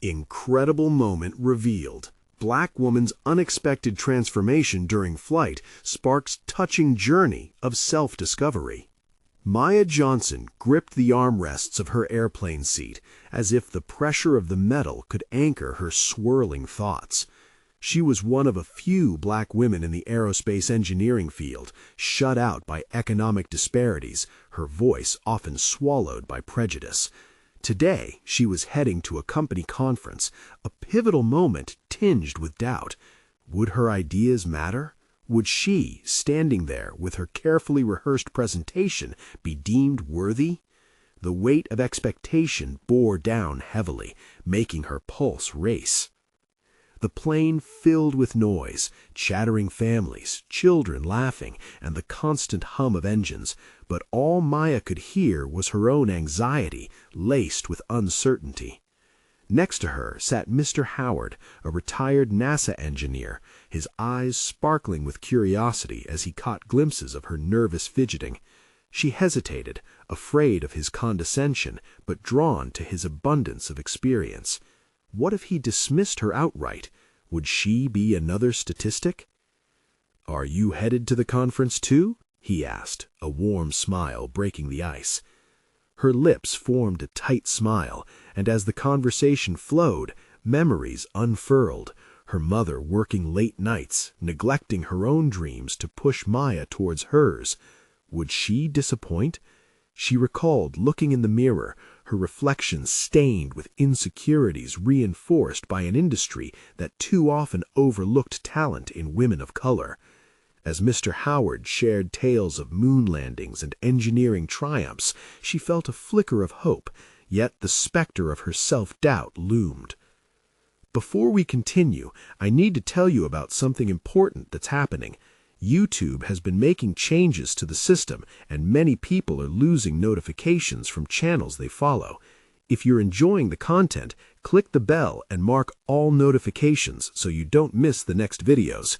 Incredible moment revealed. Black woman's unexpected transformation during flight sparks touching journey of self-discovery. Maya Johnson gripped the armrests of her airplane seat as if the pressure of the metal could anchor her swirling thoughts. She was one of a few black women in the aerospace engineering field, shut out by economic disparities, her voice often swallowed by prejudice. Today, she was heading to a company conference, a pivotal moment tinged with doubt. Would her ideas matter? Would she, standing there with her carefully rehearsed presentation, be deemed worthy? The weight of expectation bore down heavily, making her pulse race. The plane filled with noise, chattering families, children laughing, and the constant hum of engines, but all Maya could hear was her own anxiety, laced with uncertainty. Next to her sat Mr. Howard, a retired NASA engineer, his eyes sparkling with curiosity as he caught glimpses of her nervous fidgeting. She hesitated, afraid of his condescension, but drawn to his abundance of experience. What if he dismissed her outright? Would she be another statistic? "Are you headed to the conference too?" he asked, a warm smile breaking the ice. Her lips formed a tight smile, and as the conversation flowed, memories unfurled, her mother working late nights, neglecting her own dreams to push Maya towards hers. Would she disappoint? She recalled looking in the mirror, her reflection stained with insecurities reinforced by an industry that too often overlooked talent in women of color. As Mr. Howard shared tales of moon landings and engineering triumphs, she felt a flicker of hope, yet the specter of her self-doubt loomed. Before we continue, I need to tell you about something important that's happening. YouTube has been making changes to the system, and many people are losing notifications from channels they follow. If you're enjoying the content, click the bell and mark all notifications so you don't miss the next videos.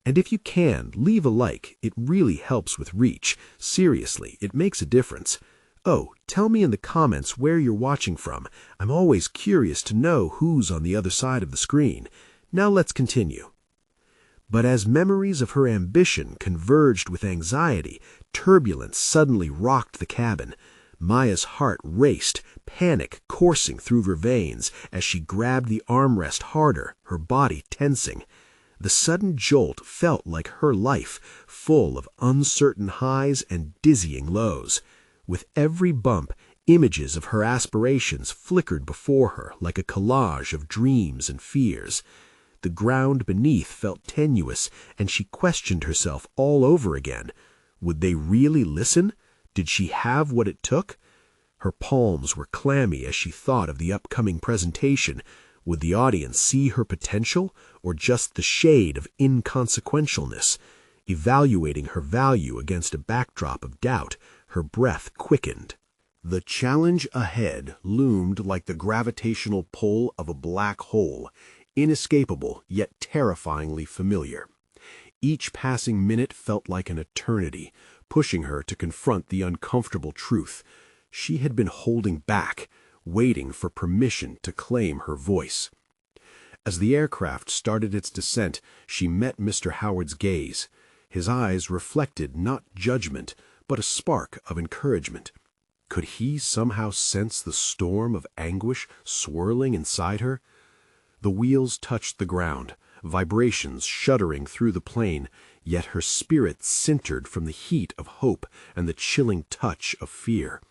And if you can, leave a like. It really helps with reach. Seriously, it makes a difference. Oh, tell me in the comments where you're watching from. I'm always curious to know who's on the other side of the screen. Now let's continue. But as memories of her ambition converged with anxiety, turbulence suddenly rocked the cabin. Maya's heart raced, panic coursing through her veins as she grabbed the armrest harder, her body tensing. The sudden jolt felt like her life, full of uncertain highs and dizzying lows. With every bump, images of her aspirations flickered before her like a collage of dreams and fears. The ground beneath felt tenuous, and she questioned herself all over again. Would they really listen? Did she have what it took? Her palms were clammy as she thought of the upcoming presentation. Would the audience see her potential, or just the shade of inconsequentialness? Evaluating her value against a backdrop of doubt, her breath quickened. The challenge ahead loomed like the gravitational pull of a black hole, inescapable yet terrifyingly familiar. Each passing minute felt like an eternity, pushing her to confront the uncomfortable truth. She had been holding back, waiting for permission to claim her voice. As the aircraft started its descent, she met Mr. Howard's gaze. His eyes reflected not judgment, but a spark of encouragement. Could he somehow sense the storm of anguish swirling inside her? The wheels touched the ground, vibrations shuddering through the plane, yet her spirit sintered from the heat of hope and the chilling touch of fear.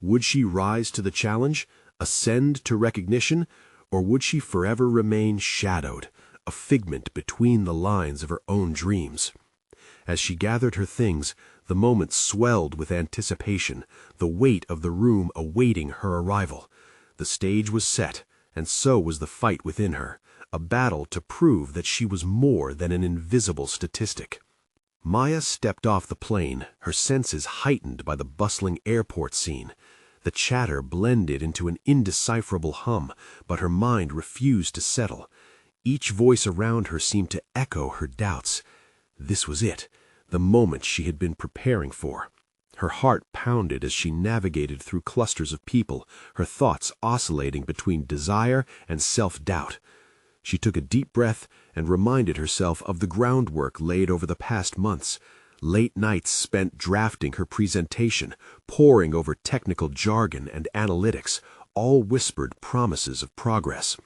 Would she rise to the challenge, ascend to recognition, or would she forever remain shadowed, a figment between the lines of her own dreams? As she gathered her things, the moment swelled with anticipation, the weight of the room awaiting her arrival. The stage was set, and so was the fight within her, a battle to prove that she was more than an invisible statistic. Maya stepped off the plane, her senses heightened by the bustling airport scene. The chatter blended into an indecipherable hum, but her mind refused to settle. Each voice around her seemed to echo her doubts. This was it, the moment she had been preparing for. Her heart pounded as she navigated through clusters of people, her thoughts oscillating between desire and self-doubt. She took a deep breath and reminded herself of the groundwork laid over the past months. Late nights spent drafting her presentation, poring over technical jargon and analytics, all whispered promises of progress.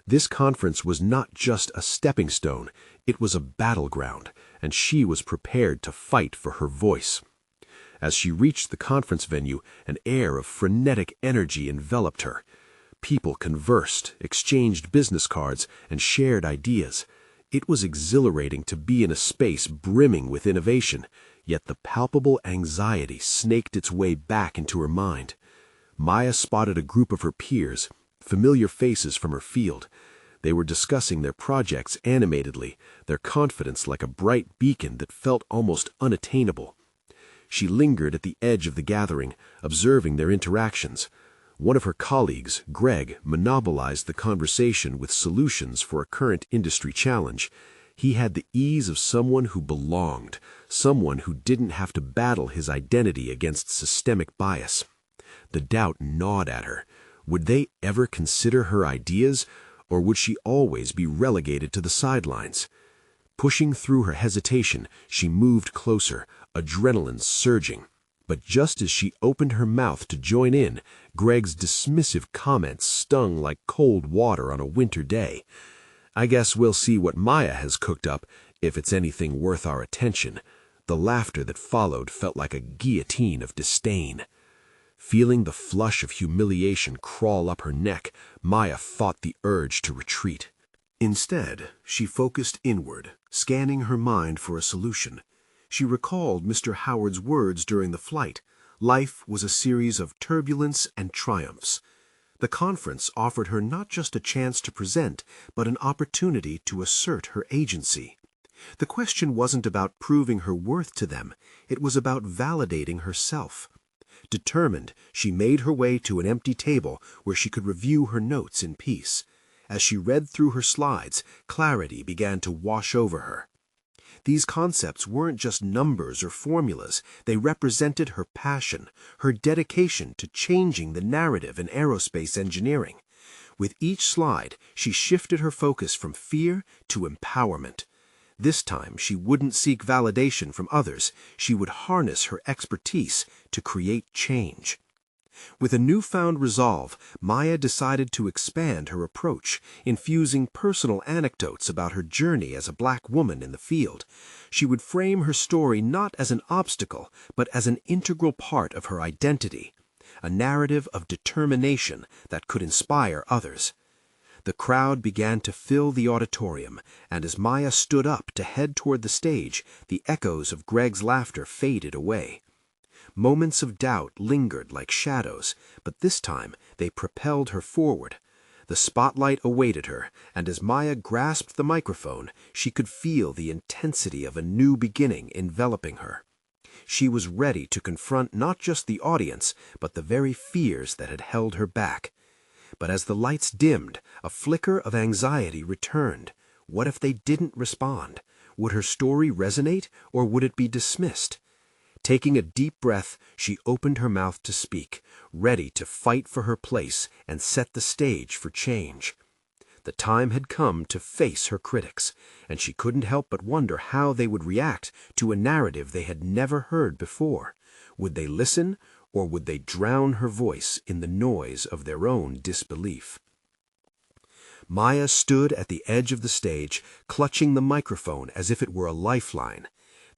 This conference was not just a stepping stone, it was a battleground, and she was prepared to fight for her voice. As she reached the conference venue, an air of frenetic energy enveloped her. People conversed, exchanged business cards, and shared ideas. It was exhilarating to be in a space brimming with innovation, yet the palpable anxiety snaked its way back into her mind. Maya spotted a group of her peers, familiar faces from her field. They were discussing their projects animatedly, their confidence like a bright beacon that felt almost unattainable. She lingered at the edge of the gathering, observing their interactions. One of her colleagues, Greg, monopolized the conversation with solutions for a current industry challenge. He had the ease of someone who belonged, someone who didn't have to battle his identity against systemic bias. The doubt gnawed at her. Would they ever consider her ideas, or would she always be relegated to the sidelines? Pushing through her hesitation, she moved closer, adrenaline surging. But just as she opened her mouth to join in, Greg's dismissive comments stung like cold water on a winter day. "I guess we'll see what Maya has cooked up, if it's anything worth our attention." The laughter that followed felt like a guillotine of disdain. Feeling the flush of humiliation crawl up her neck, Maya fought the urge to retreat. Instead, she focused inward, scanning her mind for a solution. She recalled Mr. Howard's words during the flight. Life was a series of turbulence and triumphs. The conference offered her not just a chance to present, but an opportunity to assert her agency. The question wasn't about proving her worth to them, it was about validating herself. Determined, she made her way to an empty table where she could review her notes in peace. As she read through her slides, clarity began to wash over her. These concepts weren't just numbers or formulas, they represented her passion, her dedication to changing the narrative in aerospace engineering. With each slide, she shifted her focus from fear to empowerment. This time, she wouldn't seek validation from others, she would harness her expertise to create change. With a newfound resolve, Maya decided to expand her approach, infusing personal anecdotes about her journey as a black woman in the field. She would frame her story not as an obstacle, but as an integral part of her identity, a narrative of determination that could inspire others. The crowd began to fill the auditorium, and as Maya stood up to head toward the stage, the echoes of Greg's laughter faded away. Moments of doubt lingered like shadows, but this time they propelled her forward. The spotlight awaited her, and as Maya grasped the microphone, she could feel the intensity of a new beginning enveloping her. She was ready to confront not just the audience, but the very fears that had held her back. But as the lights dimmed, a flicker of anxiety returned. What if they didn't respond? Would her story resonate, or would it be dismissed? Taking a deep breath, she opened her mouth to speak, ready to fight for her place and set the stage for change. The time had come to face her critics, and she couldn't help but wonder how they would react to a narrative they had never heard before. Would they listen, or would they drown her voice in the noise of their own disbelief? Maya stood at the edge of the stage, clutching the microphone as if it were a lifeline.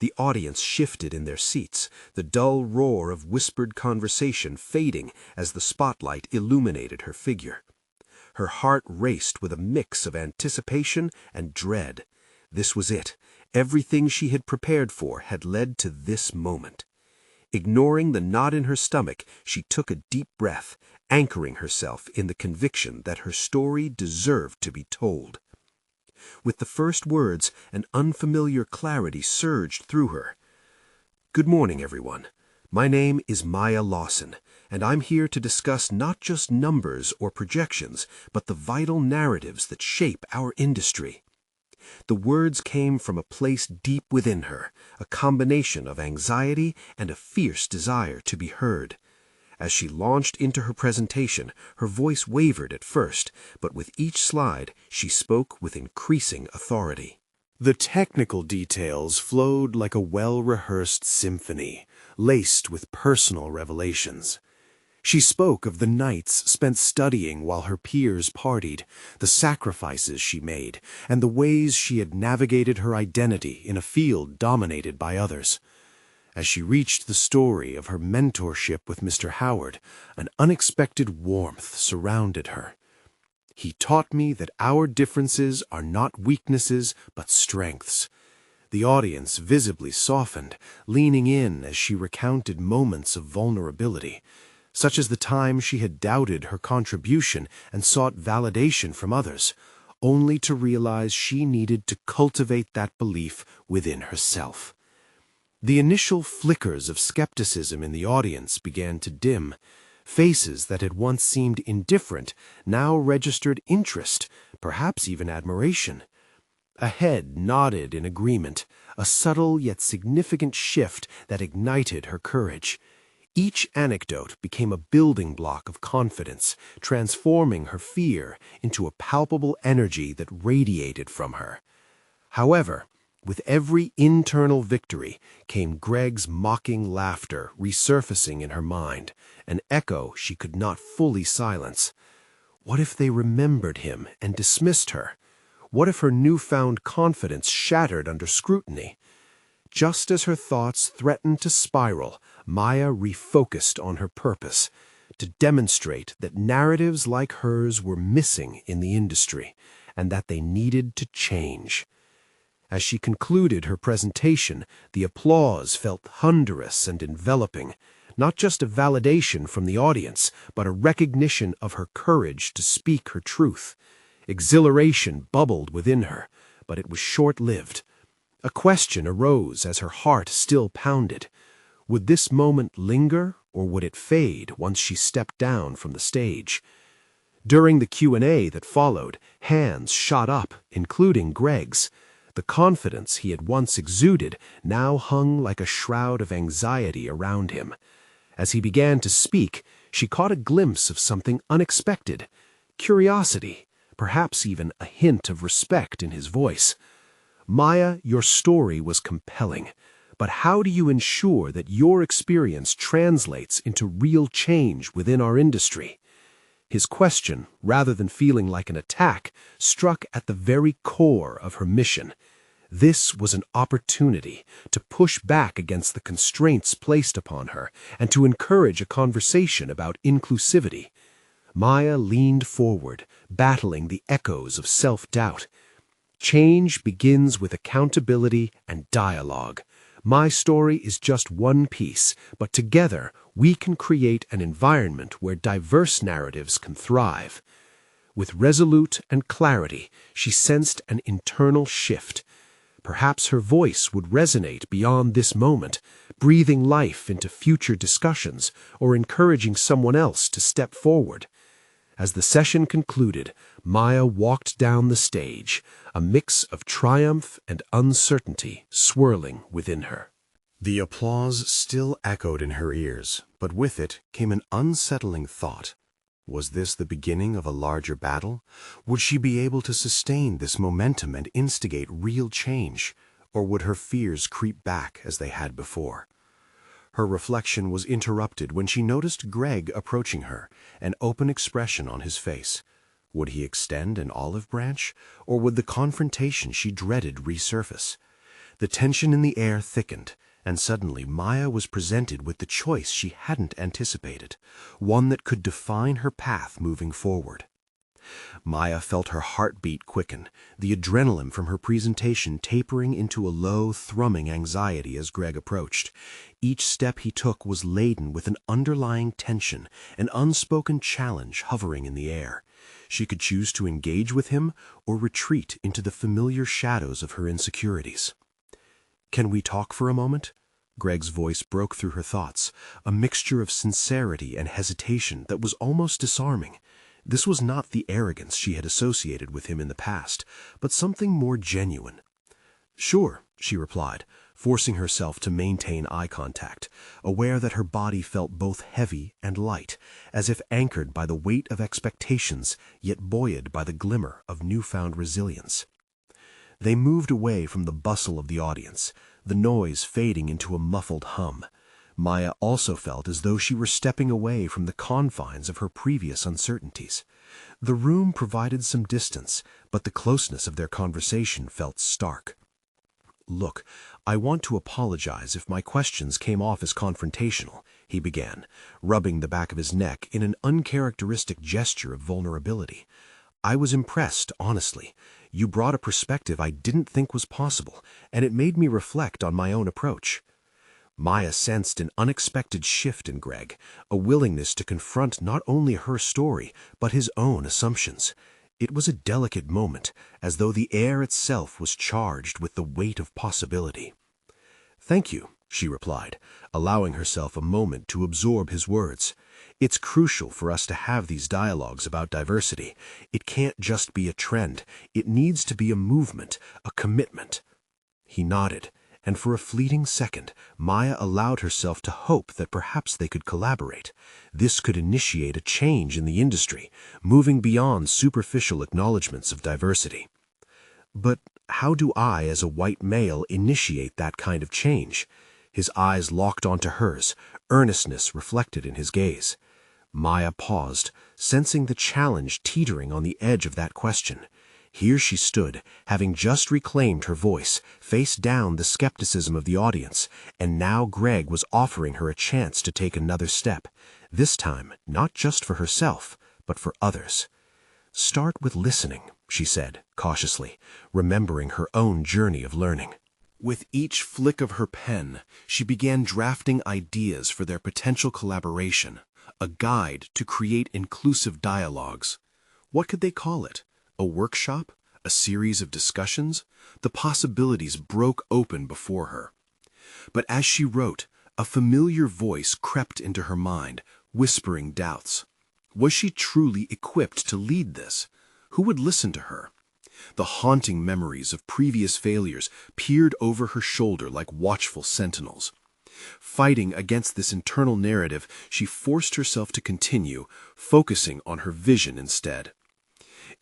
The audience shifted in their seats, the dull roar of whispered conversation fading as the spotlight illuminated her figure. Her heart raced with a mix of anticipation and dread. This was it. Everything she had prepared for had led to this moment. Ignoring the knot in her stomach, she took a deep breath, anchoring herself in the conviction that her story deserved to be told. With the first words, an unfamiliar clarity surged through her. "Good morning, everyone. My name is Maya Lawson, and I'm here to discuss not just numbers or projections, but the vital narratives that shape our industry." the words came from a place deep within her, a combination of anxiety and a fierce desire to be heard. As she launched into her presentation, her voice wavered at first, but with each slide, she spoke with increasing authority. The technical details flowed like a well-rehearsed symphony, laced with personal revelations. She spoke of the nights spent studying while her peers partied, the sacrifices she made, and the ways she had navigated her identity in a field dominated by others. As she reached the story of her mentorship with Mr. Howard, an unexpected warmth surrounded her. He taught me that our differences are not weaknesses but strengths. The audience visibly softened, leaning in as she recounted moments of vulnerability, such as the time she had doubted her contribution and sought validation from others, only to realize she needed to cultivate that belief within herself. The initial flickers of skepticism in the audience began to dim. Faces that had once seemed indifferent now registered interest, perhaps even admiration. A head nodded in agreement, a subtle yet significant shift that ignited her courage. Each anecdote became a building block of confidence, transforming her fear into a palpable energy that radiated from her. However, with every internal victory came Greg's mocking laughter resurfacing in her mind, an echo she could not fully silence. What if they remembered him and dismissed her? What if her newfound confidence shattered under scrutiny? Just as her thoughts threatened to spiral, Maya refocused on her purpose, to demonstrate that narratives like hers were missing in the industry, and that they needed to change. As she concluded her presentation, the applause felt thunderous and enveloping, not just a validation from the audience, but a recognition of her courage to speak her truth. Exhilaration bubbled within her, but it was short-lived. A question arose as her heart still pounded. Would this moment linger, or would it fade once she stepped down from the stage? During the Q&A that followed, hands shot up, including Greg's. The confidence he had once exuded now hung like a shroud of anxiety around him. As he began to speak, she caught a glimpse of something unexpected. Curiosity, perhaps even a hint of respect in his voice. Maya, your story was compelling, but how do you ensure that your experience translates into real change within our industry? His question, rather than feeling like an attack, struck at the very core of her mission. This was an opportunity to push back against the constraints placed upon her and to encourage a conversation about inclusivity. Maya leaned forward, battling the echoes of self-doubt. Change begins with accountability and dialogue. My story is just one piece, but together we can create an environment where diverse narratives can thrive. With resolute and clarity, she sensed an internal shift. Perhaps her voice would resonate beyond this moment, breathing life into future discussions or encouraging someone else to step forward. As the session concluded, Maya walked down the stage, a mix of triumph and uncertainty swirling within her. The applause still echoed in her ears, but with it came an unsettling thought. Was this the beginning of a larger battle? Would she be able to sustain this momentum and instigate real change, or would her fears creep back as they had before? Her reflection was interrupted when she noticed Greg approaching her, an open expression on his face. Would he extend an olive branch, or would the confrontation she dreaded resurface? The tension in the air thickened, and suddenly Maya was presented with the choice she hadn't anticipated, one that could define her path moving forward. Maya felt her heartbeat quicken, the adrenaline from her presentation tapering into a low, thrumming anxiety as Greg approached. Each step he took was laden with an underlying tension, an unspoken challenge hovering in the air. She could choose to engage with him or retreat into the familiar shadows of her insecurities. "Can we talk for a moment?" Greg's voice broke through her thoughts, a mixture of sincerity and hesitation that was almost disarming. This was not the arrogance she had associated with him in the past, but something more genuine. "Sure," she replied, forcing herself to maintain eye contact, aware that her body felt both heavy and light, as if anchored by the weight of expectations, yet buoyed by the glimmer of newfound resilience. They moved away from the bustle of the audience, the noise fading into a muffled hum. Maya also felt as though she were stepping away from the confines of her previous uncertainties. The room provided some distance, but the closeness of their conversation felt stark. "Look, I want to apologize if my questions came off as confrontational," he began, rubbing the back of his neck in an uncharacteristic gesture of vulnerability. "I was impressed, honestly. You brought a perspective I didn't think was possible, and it made me reflect on my own approach." Maya sensed an unexpected shift in Greg, a willingness to confront not only her story, but his own assumptions. It was a delicate moment, as though the air itself was charged with the weight of possibility. "Thank you," she replied, allowing herself a moment to absorb his words. "It's crucial for us to have these dialogues about diversity. It can't just be a trend. It needs to be a movement, a commitment." He nodded, and for a fleeting second, Maya allowed herself to hope that perhaps they could collaborate. This could initiate a change in the industry, moving beyond superficial acknowledgments of diversity. "But how do I, as a white male, initiate that kind of change?" His eyes locked onto hers, earnestness reflected in his gaze. Maya paused, sensing the challenge teetering on the edge of that question. Here she stood, having just reclaimed her voice, face down the skepticism of the audience, and now Greg was offering her a chance to take another step, this time not just for herself, but for others. "Start with listening," she said, cautiously, remembering her own journey of learning. With each flick of her pen, she began drafting ideas for their potential collaboration, a guide to create inclusive dialogues. What could they call it? A workshop? A series of discussions? The possibilities broke open before her. But as she wrote, a familiar voice crept into her mind, whispering doubts. Was she truly equipped to lead this? Who would listen to her? The haunting memories of previous failures peered over her shoulder like watchful sentinels. Fighting against this internal narrative, she forced herself to continue, focusing on her vision instead.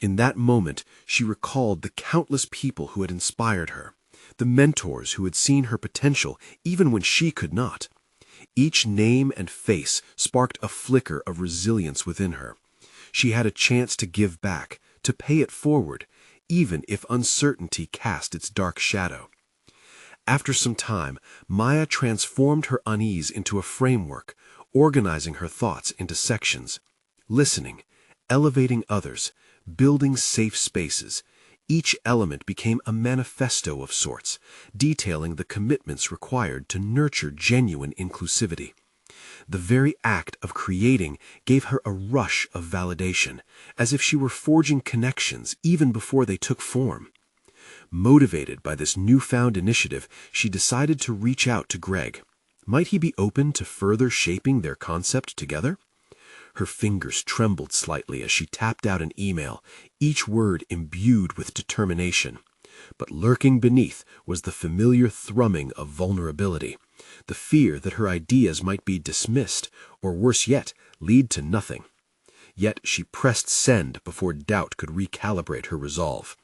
In that moment, she recalled the countless people who had inspired her, the mentors who had seen her potential even when she could not. Each name and face sparked a flicker of resilience within her. She had a chance to give back, to pay it forward, even if uncertainty cast its dark shadow. After some time, Maya transformed her unease into a framework, organizing her thoughts into sections. Listening, elevating others, building safe spaces. Each element became a manifesto of sorts, detailing the commitments required to nurture genuine inclusivity. The very act of creating gave her a rush of validation, as if she were forging connections even before they took form. Motivated by this newfound initiative, she decided to reach out to Greg. Might he be open to further shaping their concept together? Her fingers trembled slightly as she tapped out an email, each word imbued with determination. But lurking beneath was the familiar thrumming of vulnerability, the fear that her ideas might be dismissed, or worse yet, lead to nothing. Yet she pressed send before doubt could recalibrate her resolve.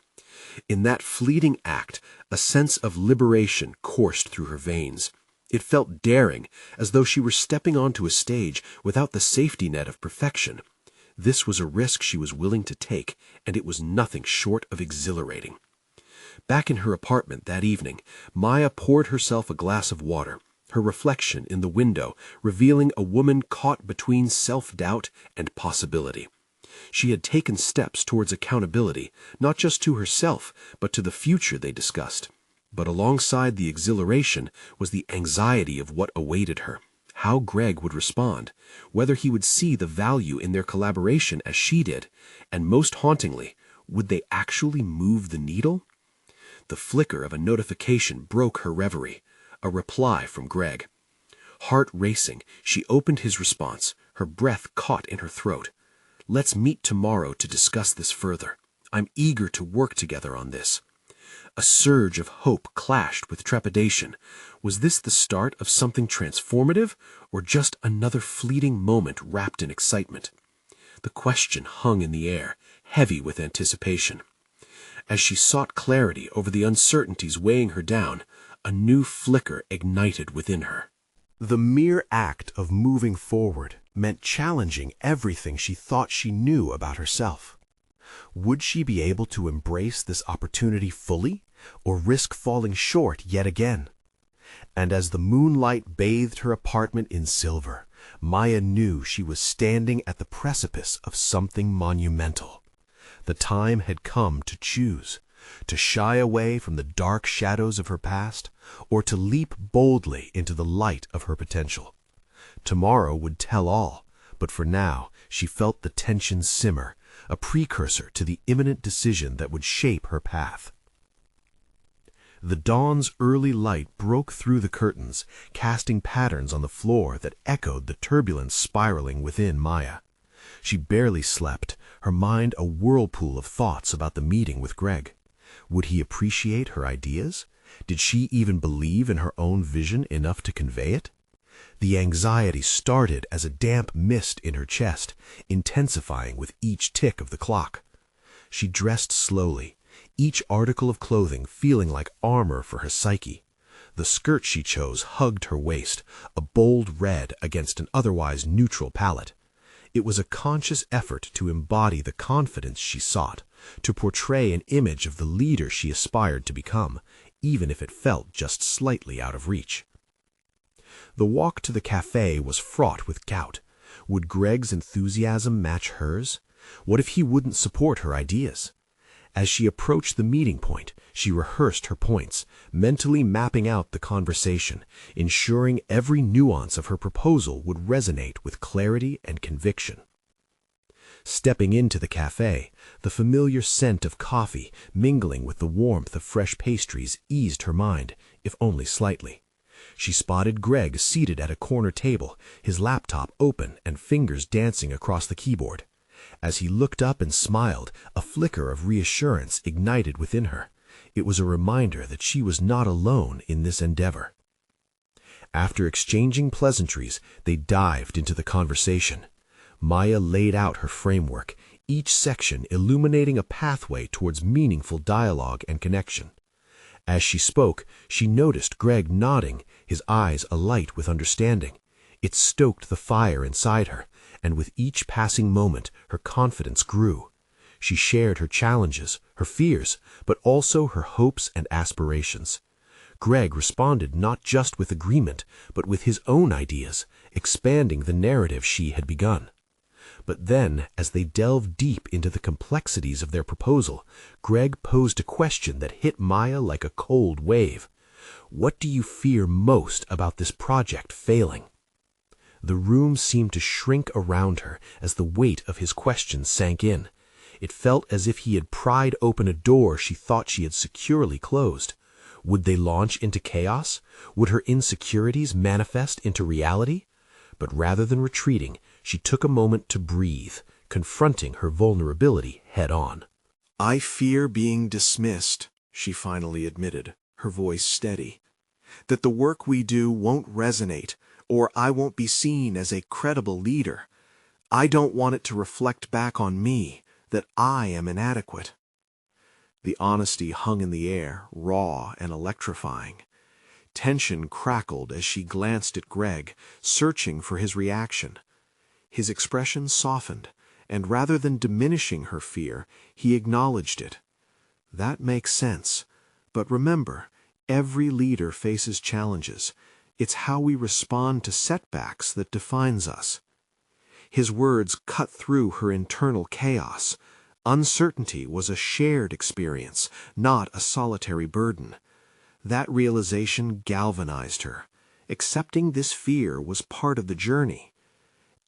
In that fleeting act, a sense of liberation coursed through her veins. It felt daring, as though she were stepping onto a stage without the safety net of perfection. This was a risk she was willing to take, and it was nothing short of exhilarating. Back in her apartment that evening, Maya poured herself a glass of water, her reflection in the window revealing a woman caught between self-doubt and possibility. She had taken steps towards accountability, not just to herself, but to the future they discussed. But alongside the exhilaration was the anxiety of what awaited her. How Greg would respond, whether he would see the value in their collaboration as she did, and most hauntingly, would they actually move the needle? The flicker of a notification broke her reverie, a reply from Greg. Heart racing, she opened his response, her breath caught in her throat. Let's meet tomorrow to discuss this further. I'm eager to work together on this. A surge of hope clashed with trepidation. Was this the start of something transformative, or just another fleeting moment wrapped in excitement? The question hung in the air, heavy with anticipation. As she sought clarity over the uncertainties weighing her down, a new flicker ignited within her. The mere act of moving forward meant challenging everything she thought she knew about herself. Would she be able to embrace this opportunity fully, or risk falling short yet again? And as the moonlight bathed her apartment in silver, Maya knew she was standing at the precipice of something monumental. The time had come to choose, to shy away from the dark shadows of her past, or to leap boldly into the light of her potential. Tomorrow would tell all, but for now she felt the tension simmer, a precursor to the imminent decision that would shape her path. The dawn's early light broke through the curtains, casting patterns on the floor that echoed the turbulence spiraling within Maya. She barely slept, her mind a whirlpool of thoughts about the meeting with Greg. Would he appreciate her ideas? Did she even believe in her own vision enough to convey it? The anxiety started as a damp mist in her chest, intensifying with each tick of the clock. She dressed slowly, each article of clothing feeling like armor for her psyche. The skirt she chose hugged her waist, a bold red against an otherwise neutral palette. It was a conscious effort to embody the confidence she sought, to portray an image of the leader she aspired to become, even if it felt just slightly out of reach. The walk to the cafe was fraught with doubt. Would Greg's enthusiasm match hers? What if he wouldn't support her ideas? As she approached the meeting point, she rehearsed her points, mentally mapping out the conversation, ensuring every nuance of her proposal would resonate with clarity and conviction. Stepping into the cafe, the familiar scent of coffee mingling with the warmth of fresh pastries eased her mind, if only slightly. She spotted Greg seated at a corner table, his laptop open and fingers dancing across the keyboard. As he looked up and smiled, a flicker of reassurance ignited within her. It was a reminder that she was not alone in this endeavor. After exchanging pleasantries, they dived into the conversation. Maya laid out her framework, each section illuminating a pathway towards meaningful dialogue and connection. As she spoke, she noticed Greg nodding, his eyes alight with understanding. It stoked the fire inside her, and with each passing moment, her confidence grew. She shared her challenges, her fears, but also her hopes and aspirations. Greg responded not just with agreement, but with his own ideas, expanding the narrative she had begun. But then, as they delved deep into the complexities of their proposal, Greg posed a question that hit Maya like a cold wave. What do you fear most about this project failing? The room seemed to shrink around her as the weight of his question sank in. It felt as if he had pried open a door she thought she had securely closed. Would they launch into chaos? Would her insecurities manifest into reality? But rather than retreating, she took a moment to breathe, confronting her vulnerability head-on. "I fear being dismissed," she finally admitted, her voice steady. "That the work we do won't resonate, or I won't be seen as a credible leader. I don't want it to reflect back on me, that I am inadequate." The honesty hung in the air, raw and electrifying. Tension crackled as she glanced at Greg, searching for his reaction. His expression softened, and rather than diminishing her fear, he acknowledged it. "That makes sense. But remember, every leader faces challenges. It's how we respond to setbacks that defines us." His words cut through her internal chaos. Uncertainty was a shared experience, not a solitary burden. That realization galvanized her. Accepting this fear was part of the journey.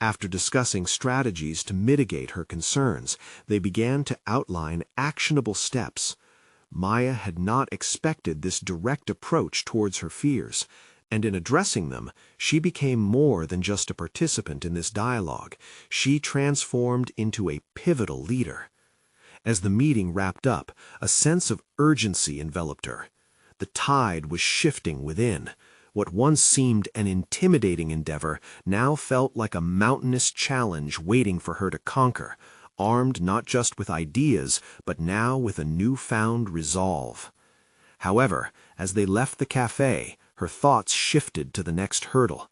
After discussing strategies to mitigate her concerns, they began to outline actionable steps. Maya had not expected this direct approach towards her fears. And in addressing them, she became more than just a participant in this dialogue. She transformed into a pivotal leader. As the meeting wrapped up, a sense of urgency enveloped her. The tide was shifting within. What once seemed an intimidating endeavor now felt like a mountainous challenge waiting for her to conquer, armed not just with ideas, but now with a newfound resolve. However, as they left the cafe, her thoughts shifted to the next hurdle.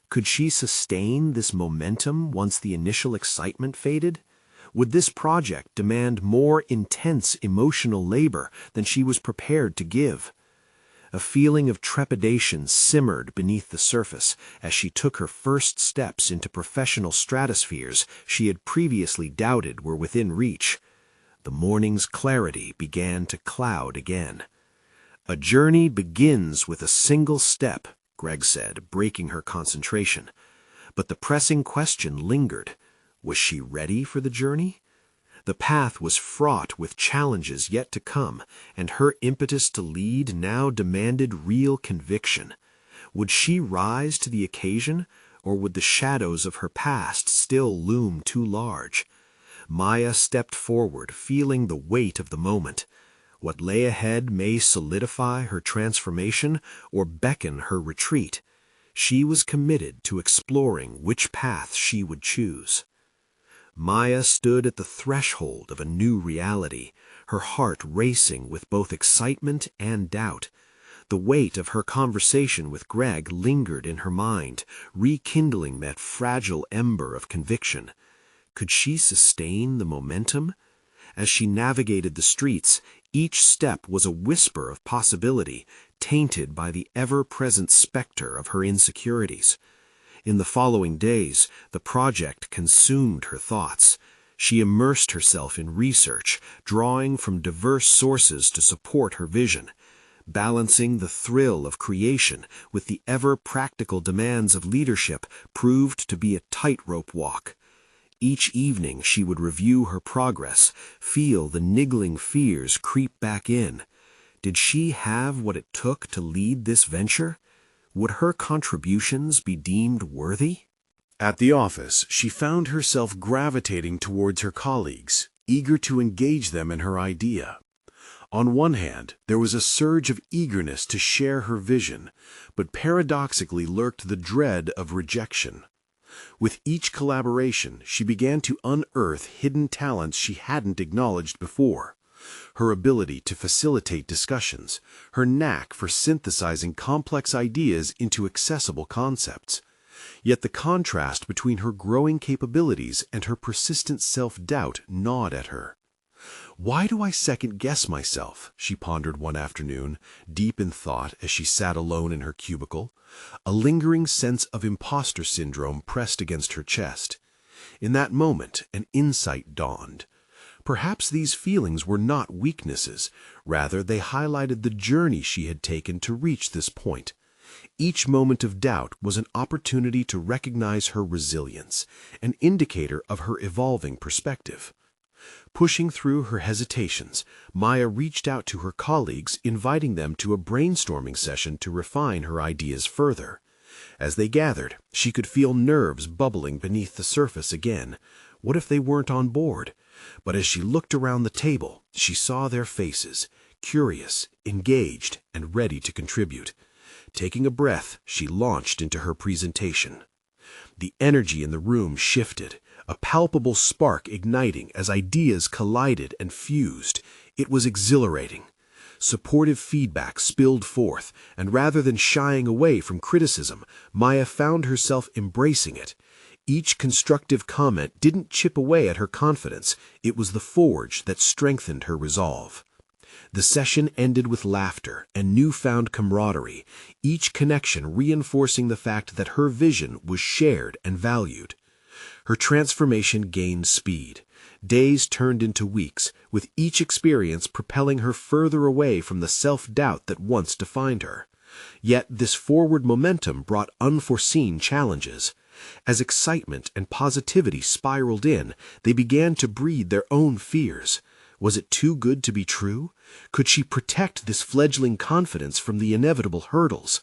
Could she sustain this momentum once the initial excitement faded? Would this project demand more intense emotional labor than she was prepared to give? A feeling of trepidation simmered beneath the surface as she took her first steps into professional stratospheres she had previously doubted were within reach. The morning's clarity began to cloud again. "A journey begins with a single step," Greg said, breaking her concentration. But the pressing question lingered. Was she ready for the journey? The path was fraught with challenges yet to come, and her impetus to lead now demanded real conviction. Would she rise to the occasion, or would the shadows of her past still loom too large? Maya stepped forward, feeling the weight of the moment. What lay ahead may solidify her transformation or beckon her retreat. She was committed to exploring which path she would choose. Maya stood at the threshold of a new reality, her heart racing with both excitement and doubt. The weight of her conversation with Greg lingered in her mind, rekindling that fragile ember of conviction. Could she sustain the momentum? As she navigated the streets, each step was a whisper of possibility, tainted by the ever-present specter of her insecurities. In the following days, the project consumed her thoughts. She immersed herself in research, drawing from diverse sources to support her vision. Balancing the thrill of creation with the ever-practical demands of leadership proved to be a tightrope walk. Each evening she would review her progress, feel the niggling fears creep back in. Did she have what it took to lead this venture? Would her contributions be deemed worthy? At the office, she found herself gravitating towards her colleagues, eager to engage them in her idea. On one hand, there was a surge of eagerness to share her vision, but paradoxically lurked the dread of rejection. With each collaboration, she began to unearth hidden talents she hadn't acknowledged before. Her ability to facilitate discussions, her knack for synthesizing complex ideas into accessible concepts. Yet the contrast between her growing capabilities and her persistent self-doubt gnawed at her. "Why do I second-guess myself?" she pondered one afternoon, deep in thought as she sat alone in her cubicle. A lingering sense of imposter syndrome pressed against her chest. In that moment, an insight dawned. Perhaps these feelings were not weaknesses. Rather, they highlighted the journey she had taken to reach this point. Each moment of doubt was an opportunity to recognize her resilience, an indicator of her evolving perspective. Pushing through her hesitations, Maya reached out to her colleagues, inviting them to a brainstorming session to refine her ideas further. As they gathered, she could feel nerves bubbling beneath the surface again. What if they weren't on board? But as she looked around the table, she saw their faces, curious, engaged, and ready to contribute. Taking a breath, she launched into her presentation. The energy in the room shifted, a palpable spark igniting as ideas collided and fused. It was exhilarating. Supportive feedback spilled forth, and rather than shying away from criticism, Maya found herself embracing it. Each constructive comment didn't chip away at her confidence. It was the forge that strengthened her resolve. The session ended with laughter and newfound camaraderie, each connection reinforcing the fact that her vision was shared and valued. Her transformation gained speed. Days turned into weeks, with each experience propelling her further away from the self-doubt that once defined her. Yet this forward momentum brought unforeseen challenges. As excitement and positivity spiraled in, they began to breed their own fears. Was it too good to be true? Could she protect this fledgling confidence from the inevitable hurdles?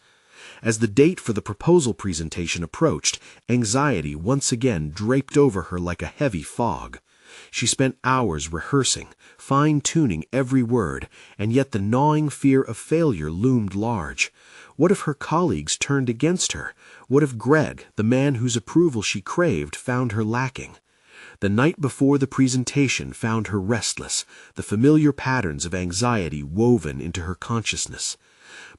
As the date for the proposal presentation approached, anxiety once again draped over her like a heavy fog. She spent hours rehearsing, fine-tuning every word, and yet the gnawing fear of failure loomed large. What if her colleagues turned against her? What if Greg, the man whose approval she craved, found her lacking? The night before the presentation found her restless, the familiar patterns of anxiety woven into her consciousness.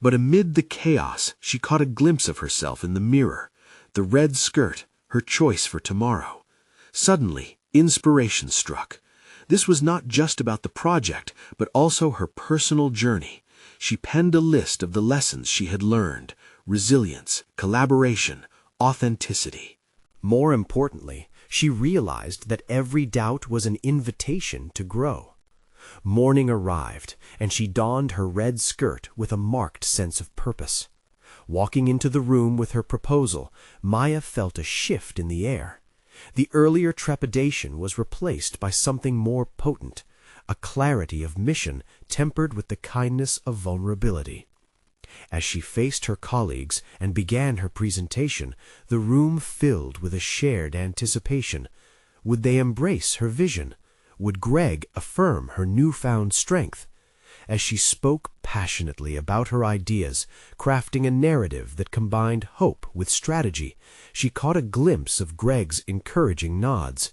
But amid the chaos, she caught a glimpse of herself in the mirror, the red skirt, her choice for tomorrow. Suddenly, inspiration struck. This was not just about the project, but also her personal journey. She penned a list of the lessons she had learned: resilience, collaboration, authenticity. More importantly, she realized that every doubt was an invitation to grow. Morning arrived, and she donned her red skirt with a marked sense of purpose. Walking into the room with her proposal, Maya felt a shift in the air. The earlier trepidation was replaced by something more potent, a clarity of mission tempered with the kindness of vulnerability. As she faced her colleagues and began her presentation, the room filled with a shared anticipation. Would they embrace her vision? Would Greg affirm her newfound strength? As she spoke passionately about her ideas, crafting a narrative that combined hope with strategy, she caught a glimpse of Greg's encouraging nods.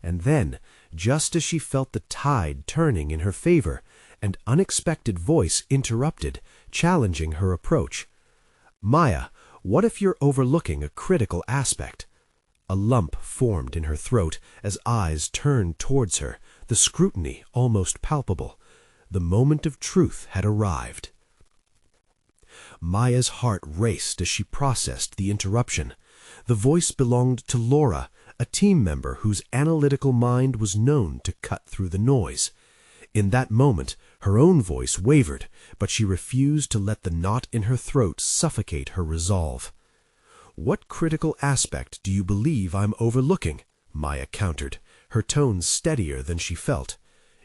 And then, just as she felt the tide turning in her favor, an unexpected voice interrupted, challenging her approach. "Maya, what if you're overlooking a critical aspect?" A lump formed in her throat as eyes turned towards her, the scrutiny almost palpable. The moment of truth had arrived. Maya's heart raced as she processed the interruption. The voice belonged to Laura, a team member whose analytical mind was known to cut through the noise. In that moment, her own voice wavered, but she refused to let the knot in her throat suffocate her resolve. "What critical aspect do you believe I'm overlooking?" Maya countered, her tone steadier than she felt.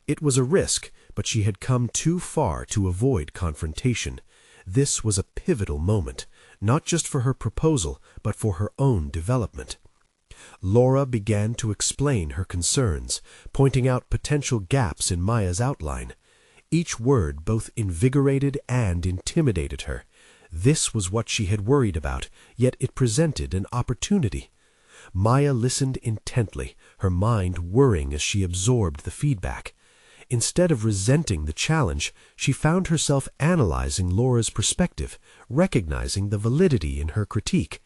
It was a risk, but she had come too far to avoid confrontation. This was a pivotal moment, not just for her proposal, but for her own development. Laura began to explain her concerns, pointing out potential gaps in Maya's outline. Each word both invigorated and intimidated her. This was what she had worried about, yet it presented an opportunity. Maya listened intently, her mind whirring as she absorbed the feedback. Instead of resenting the challenge, she found herself analyzing Laura's perspective, recognizing the validity in her critique.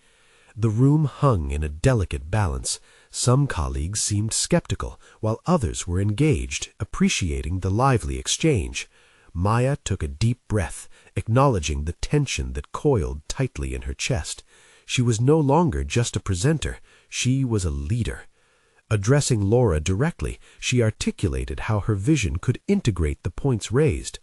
The room hung in a delicate balance. Some colleagues seemed skeptical, while others were engaged, appreciating the lively exchange. Maya took a deep breath, acknowledging the tension that coiled tightly in her chest. She was no longer just a presenter, she was a leader. Addressing Laura directly, she articulated how her vision could integrate the points raised.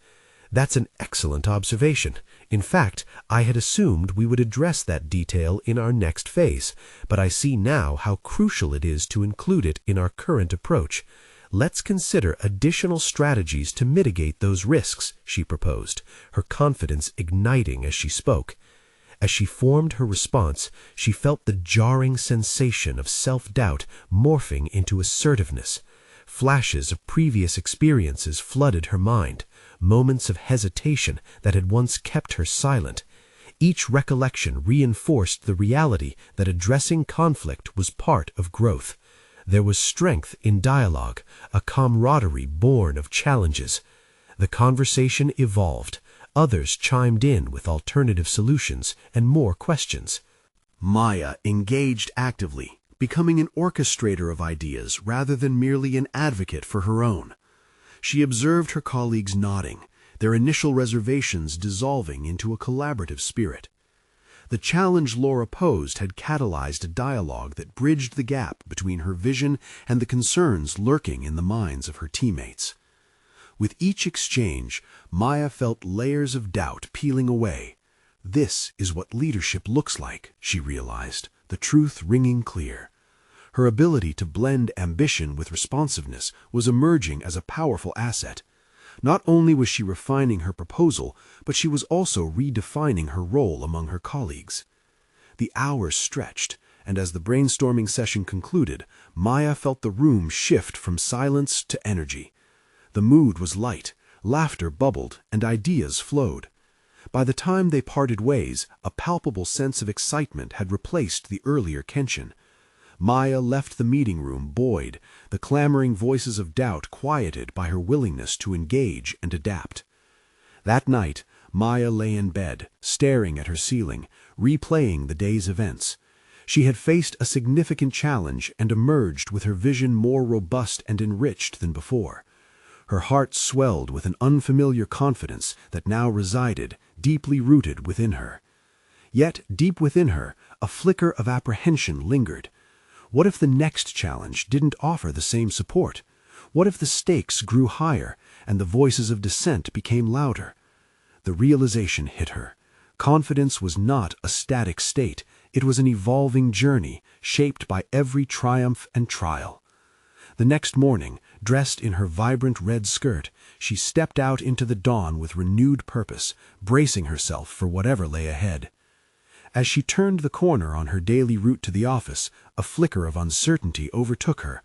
"That's an excellent observation. In fact, I had assumed we would address that detail in our next phase, but I see now how crucial it is to include it in our current approach. Let's consider additional strategies to mitigate those risks," she proposed, her confidence igniting as she spoke. As she formed her response, she felt the jarring sensation of self-doubt morphing into assertiveness. Flashes of previous experiences flooded her mind, moments of hesitation that had once kept her silent. Each recollection reinforced the reality that addressing conflict was part of growth. There was strength in dialogue, a camaraderie born of challenges. The conversation evolved. Others chimed in with alternative solutions and more questions. Maya engaged actively, becoming an orchestrator of ideas rather than merely an advocate for her own. She observed her colleagues nodding, their initial reservations dissolving into a collaborative spirit. The challenge Laura posed had catalyzed a dialogue that bridged the gap between her vision and the concerns lurking in the minds of her teammates. With each exchange, Maya felt layers of doubt peeling away. This is what leadership looks like, she realized, the truth ringing clear. Her ability to blend ambition with responsiveness was emerging as a powerful asset. Not only was she refining her proposal, but she was also redefining her role among her colleagues. The hours stretched, and as the brainstorming session concluded, Maya felt the room shift from silence to energy. The mood was light, laughter bubbled, and ideas flowed. By the time they parted ways, a palpable sense of excitement had replaced the earlier tension. Maya left the meeting room buoyed, the clamoring voices of doubt quieted by her willingness to engage and adapt. That night, Maya lay in bed, staring at her ceiling, replaying the day's events. She had faced a significant challenge and emerged with her vision more robust and enriched than before. Her heart swelled with an unfamiliar confidence that now resided, deeply rooted within her. Yet, deep within her, a flicker of apprehension lingered. What if the next challenge didn't offer the same support? What if the stakes grew higher and the voices of dissent became louder? The realization hit her. Confidence was not a static state. It was an evolving journey, shaped by every triumph and trial. The next morning, dressed in her vibrant red skirt, she stepped out into the dawn with renewed purpose, bracing herself for whatever lay ahead. As she turned the corner on her daily route to the office, a flicker of uncertainty overtook her.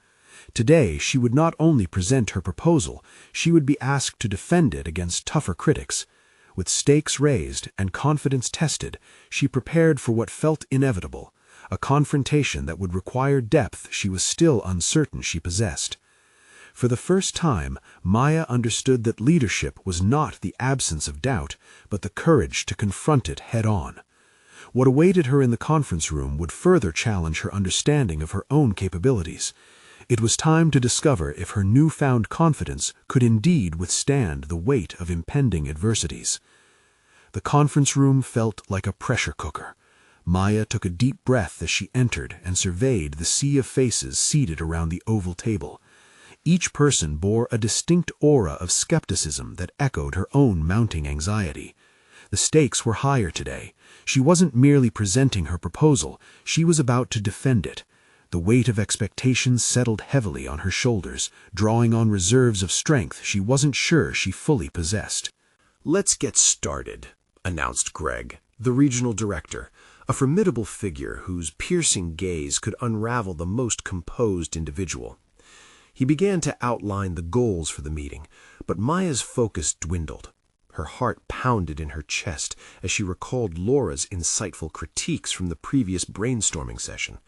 Today, she would not only present her proposal, she would be asked to defend it against tougher critics. With stakes raised and confidence tested, she prepared for what felt inevitable, a confrontation that would require depth she was still uncertain she possessed. For the first time, Maya understood that leadership was not the absence of doubt, but the courage to confront it head-on. What awaited her in the conference room would further challenge her understanding of her own capabilities. It was time to discover if her newfound confidence could indeed withstand the weight of impending adversities. The conference room felt like a pressure cooker. Maya took a deep breath as she entered and surveyed the sea of faces seated around the oval table. Each person bore a distinct aura of skepticism that echoed her own mounting anxiety. The stakes were higher today. She wasn't merely presenting her proposal, she was about to defend it. The weight of expectations settled heavily on her shoulders, drawing on reserves of strength she wasn't sure she fully possessed. "Let's get started," announced Greg, the regional director, a formidable figure whose piercing gaze could unravel the most composed individual. He began to outline the goals for the meeting, but Maya's focus dwindled. Her heart pounded in her chest as she recalled Laura's insightful critiques from the previous brainstorming session.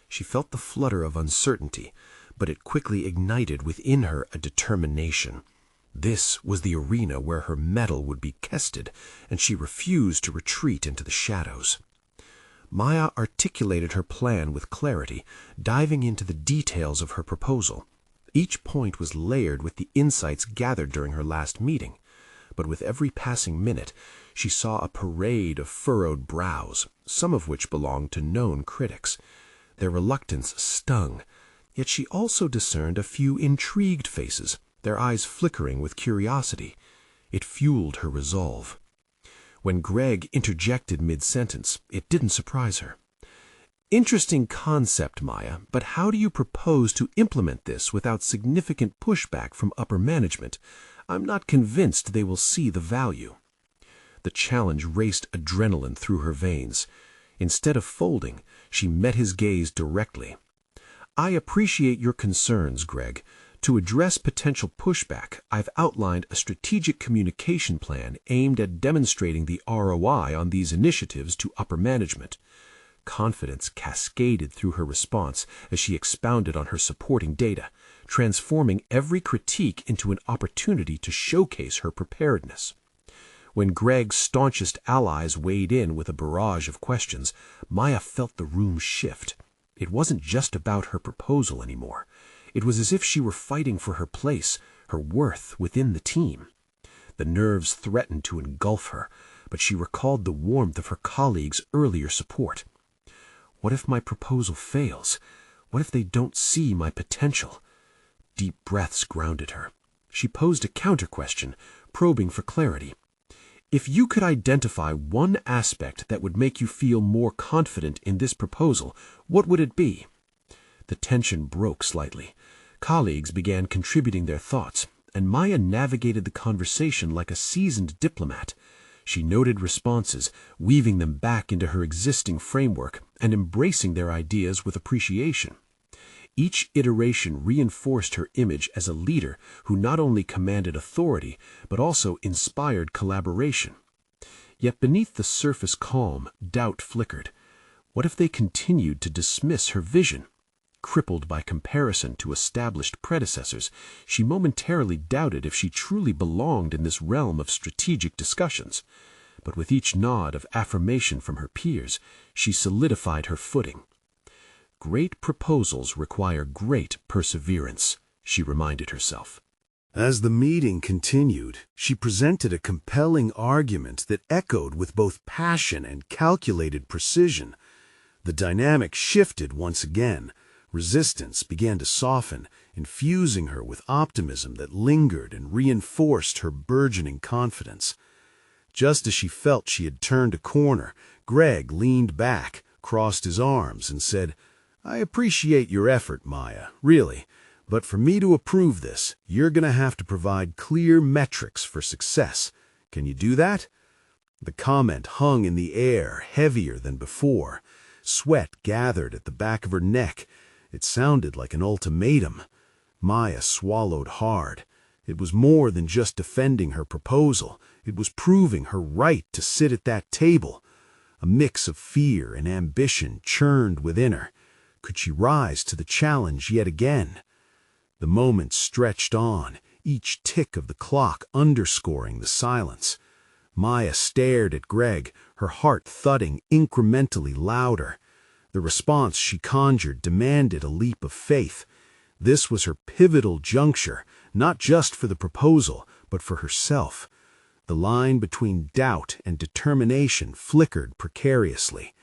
She felt the flutter of uncertainty, but it quickly ignited within her a determination. This was the arena where her mettle would be tested, and she refused to retreat into the shadows. Maya articulated her plan with clarity, diving into the details of her proposal. Each point was layered with the insights gathered during her last meeting, but with every passing minute, she saw a parade of furrowed brows, some of which belonged to known critics. Their reluctance stung, yet she also discerned a few intrigued faces, their eyes flickering with curiosity. It fueled her resolve. When Greg interjected mid-sentence, it didn't surprise her. "Interesting concept, Maya, but how do you propose to implement this without significant pushback from upper management? I'm not convinced they will see the value." The challenge raced adrenaline through her veins. Instead of folding, she met his gaze directly. "I appreciate your concerns, Greg. To address potential pushback, I've outlined a strategic communication plan aimed at demonstrating the ROI on these initiatives to upper management." Confidence cascaded through her response as she expounded on her supporting data, transforming every critique into an opportunity to showcase her preparedness. When Greg's staunchest allies weighed in with a barrage of questions, Maya felt the room shift. It wasn't just about her proposal anymore. It was as if she were fighting for her place, her worth within the team. The nerves threatened to engulf her, but she recalled the warmth of her colleagues' earlier support. What if my proposal fails? What if they don't see my potential? Deep breaths grounded her. She posed a counter-question, probing for clarity. "If you could identify one aspect that would make you feel more confident in this proposal, what would it be?" The tension broke slightly. Colleagues began contributing their thoughts, and Maya navigated the conversation like a seasoned diplomat. She noted responses, weaving them back into her existing framework and embracing their ideas with appreciation. Each iteration reinforced her image as a leader who not only commanded authority, but also inspired collaboration. Yet beneath the surface calm, doubt flickered. What if they continued to dismiss her vision? Crippled by comparison to established predecessors, she momentarily doubted if she truly belonged in this realm of strategic discussions. But with each nod of affirmation from her peers, she solidified her footing. Great proposals require great perseverance, she reminded herself. As the meeting continued, she presented a compelling argument that echoed with both passion and calculated precision. The dynamic shifted once again. Resistance began to soften, infusing her with optimism that lingered and reinforced her burgeoning confidence. Just as she felt she had turned a corner, Greg leaned back, crossed his arms, and said, "I appreciate your effort, Maya, really. But for me to approve this, you're going to have to provide clear metrics for success. Can you do that?" The comment hung in the air, heavier than before. Sweat gathered at the back of her neck. It sounded like an ultimatum. Maya swallowed hard. It was more than just defending her proposal. It was proving her right to sit at that table. A mix of fear and ambition churned within her. Could she rise to the challenge yet again? The moment stretched on, each tick of the clock underscoring the silence. Maya stared at Greg, her heart thudding incrementally louder. The response she conjured demanded a leap of faith. This was her pivotal juncture, not just for the proposal, but for herself. The line between doubt and determination flickered precariously.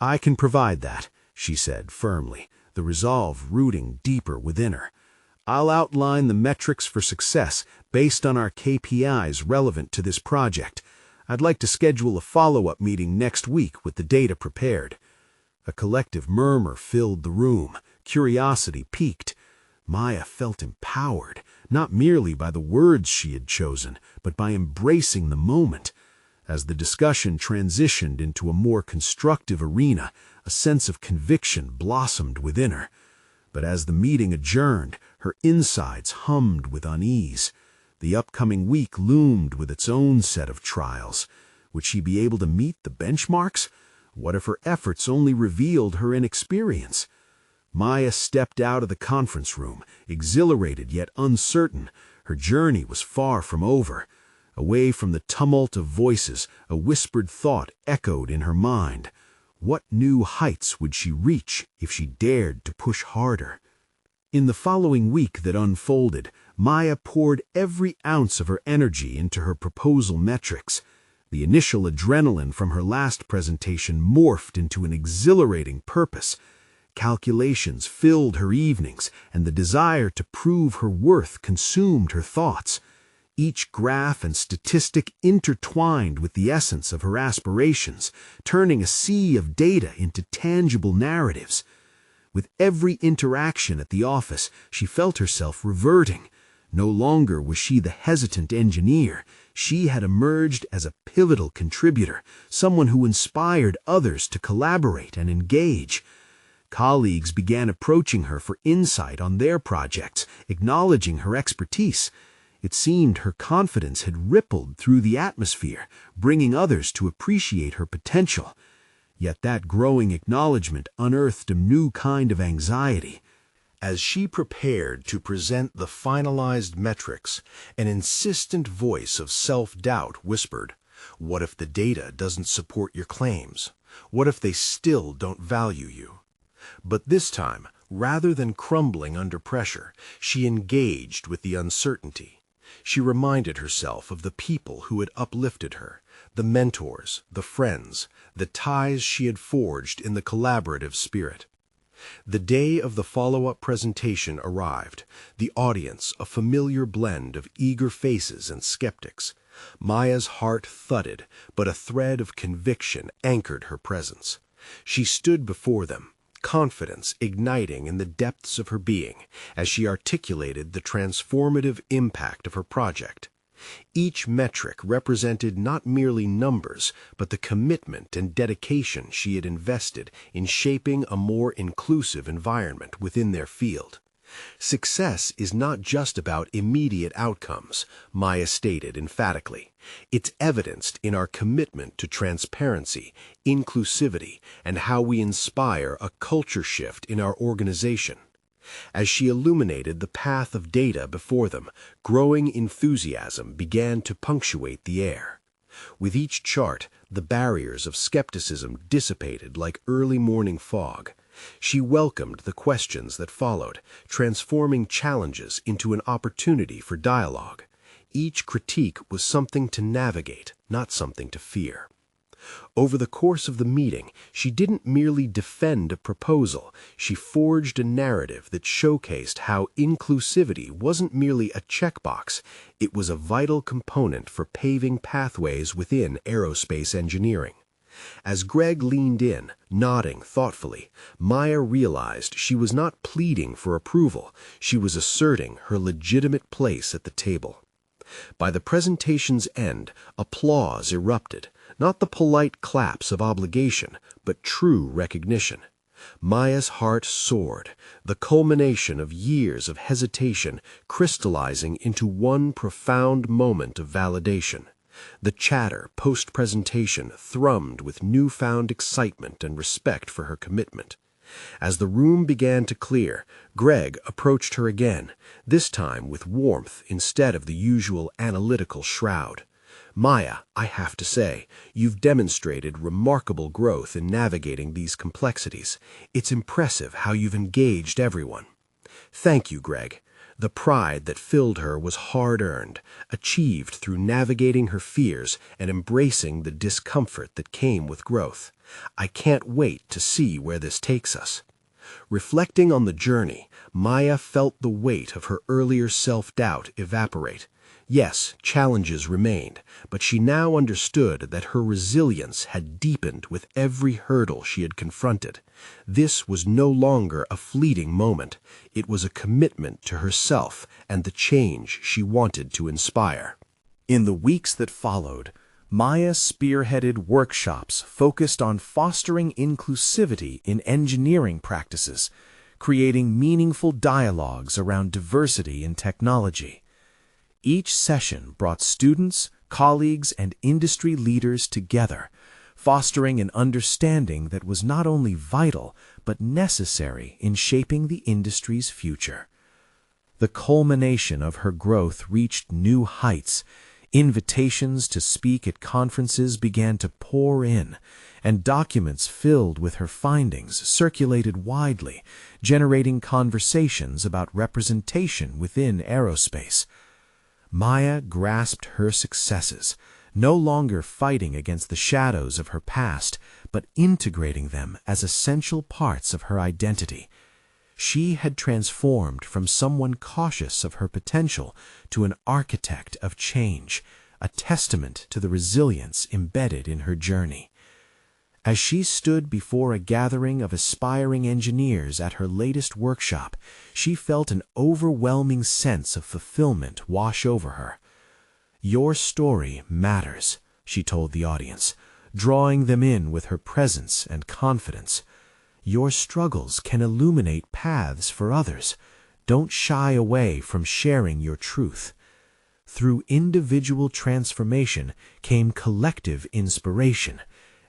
"I can provide that," she said firmly, the resolve rooting deeper within her. "I'll outline the metrics for success based on our KPIs relevant to this project. I'd like to schedule a follow-up meeting next week with the data prepared." A collective murmur filled the room. Curiosity piqued. Maya felt empowered, not merely by the words she had chosen, but by embracing the moment. As the discussion transitioned into a more constructive arena, a sense of conviction blossomed within her. But as the meeting adjourned, her insides hummed with unease. The upcoming week loomed with its own set of trials. Would she be able to meet the benchmarks? What if her efforts only revealed her inexperience? Maya stepped out of the conference room, exhilarated yet uncertain. Her journey was far from over. Away from the tumult of voices, a whispered thought echoed in her mind. What new heights would she reach if she dared to push harder? In the following week that unfolded, Maya poured every ounce of her energy into her proposal metrics. The initial adrenaline from her last presentation morphed into an exhilarating purpose. Calculations filled her evenings, and the desire to prove her worth consumed her thoughts. Each graph and statistic intertwined with the essence of her aspirations, turning a sea of data into tangible narratives. With every interaction at the office, she felt herself reverting. No longer was she the hesitant engineer. She had emerged as a pivotal contributor, someone who inspired others to collaborate and engage. Colleagues began approaching her for insight on their projects, acknowledging her expertise. It seemed her confidence had rippled through the atmosphere, bringing others to appreciate her potential. Yet that growing acknowledgement unearthed a new kind of anxiety. As she prepared to present the finalized metrics, an insistent voice of self-doubt whispered, "What if the data doesn't support your claims? What if they still don't value you?" But this time, rather than crumbling under pressure, she engaged with the uncertainty. She reminded herself of the people who had uplifted her, the mentors, the friends, the ties she had forged in the collaborative spirit. The day of the follow-up presentation arrived, the audience a familiar blend of eager faces and skeptics. Maya's heart thudded, but a thread of conviction anchored her presence. She stood before them, confidence igniting in the depths of her being as she articulated the transformative impact of her project. Each metric represented not merely numbers, but the commitment and dedication she had invested in shaping a more inclusive environment within their field. Success is not just about immediate outcomes, Maya stated emphatically. It's evidenced in our commitment to transparency, inclusivity, and how we inspire a culture shift in our organization. As she illuminated the path of data before them, growing enthusiasm began to punctuate the air. With each chart, the barriers of skepticism dissipated like early morning fog. She welcomed the questions that followed, transforming challenges into an opportunity for dialogue. Each critique was something to navigate, not something to fear. Over the course of the meeting, she didn't merely defend a proposal, she forged a narrative that showcased how inclusivity wasn't merely a checkbox, it was a vital component for paving pathways within aerospace engineering. As Greg leaned in, nodding thoughtfully, Maya realized she was not pleading for approval, she was asserting her legitimate place at the table. By the presentation's end, applause erupted, not the polite claps of obligation, but true recognition. Maya's heart soared, the culmination of years of hesitation crystallizing into one profound moment of validation. The chatter post-presentation thrummed with newfound excitement and respect for her commitment. As the room began to clear, Greg approached her again, this time with warmth instead of the usual analytical shroud. Maya, I have to say, you've demonstrated remarkable growth in navigating these complexities. It's impressive how you've engaged everyone. Thank you, Greg. The pride that filled her was hard-earned, achieved through navigating her fears and embracing the discomfort that came with growth. I can't wait to see where this takes us. Reflecting on the journey, Maya felt the weight of her earlier self-doubt evaporate. Yes, challenges remained, but she now understood that her resilience had deepened with every hurdle she had confronted. This was no longer a fleeting moment. It was a commitment to herself and the change she wanted to inspire. In the weeks that followed, Maya spearheaded workshops focused on fostering inclusivity in engineering practices, creating meaningful dialogues around diversity in technology. Each session brought students, colleagues, and industry leaders together, fostering an understanding that was not only vital but necessary in shaping the industry's future. The culmination of her growth reached new heights. Invitations to speak at conferences began to pour in, and documents filled with her findings circulated widely, generating conversations about representation within aerospace. Maya grasped her successes, no longer fighting against the shadows of her past, but integrating them as essential parts of her identity. She had transformed from someone cautious of her potential to an architect of change, a testament to the resilience embedded in her journey. As she stood before a gathering of aspiring engineers at her latest workshop, she felt an overwhelming sense of fulfillment wash over her. "Your story matters," she told the audience, drawing them in with her presence and confidence. "Your struggles can illuminate paths for others. Don't shy away from sharing your truth." Through individual transformation came collective inspiration,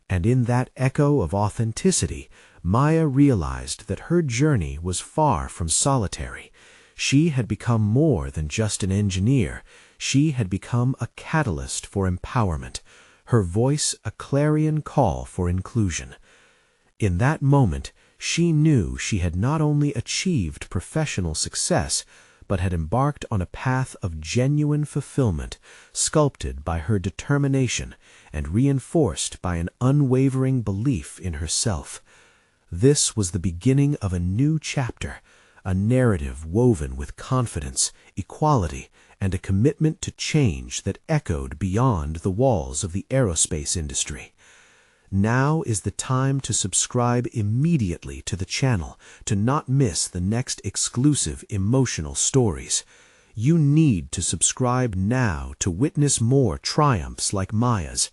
and in that echo of authenticity, Maya realized that her journey was far from solitary. She had become more than just an engineer. She had become a catalyst for empowerment, her voice a clarion call for inclusion. In that moment, she knew she had not only achieved professional success, but had embarked on a path of genuine fulfillment, sculpted by her determination and reinforced by an unwavering belief in herself. This was the beginning of a new chapter, a narrative woven with confidence, equality, and a commitment to change that echoed beyond the walls of the aerospace industry. Now is the time to subscribe immediately to the channel to not miss the next exclusive emotional stories. You need to subscribe now to witness more triumphs like Maya's.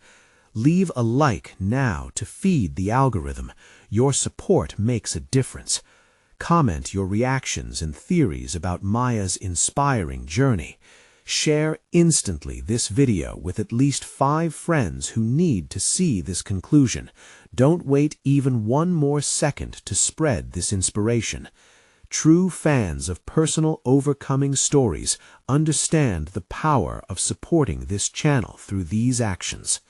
Leave a like now to feed the algorithm. Your support makes a difference. Comment your reactions and theories about Maya's inspiring journey. Share instantly this video with at least 5 friends who need to see this conclusion. Don't wait even one more second to spread this inspiration. True fans of personal overcoming stories understand the power of supporting this channel through these actions.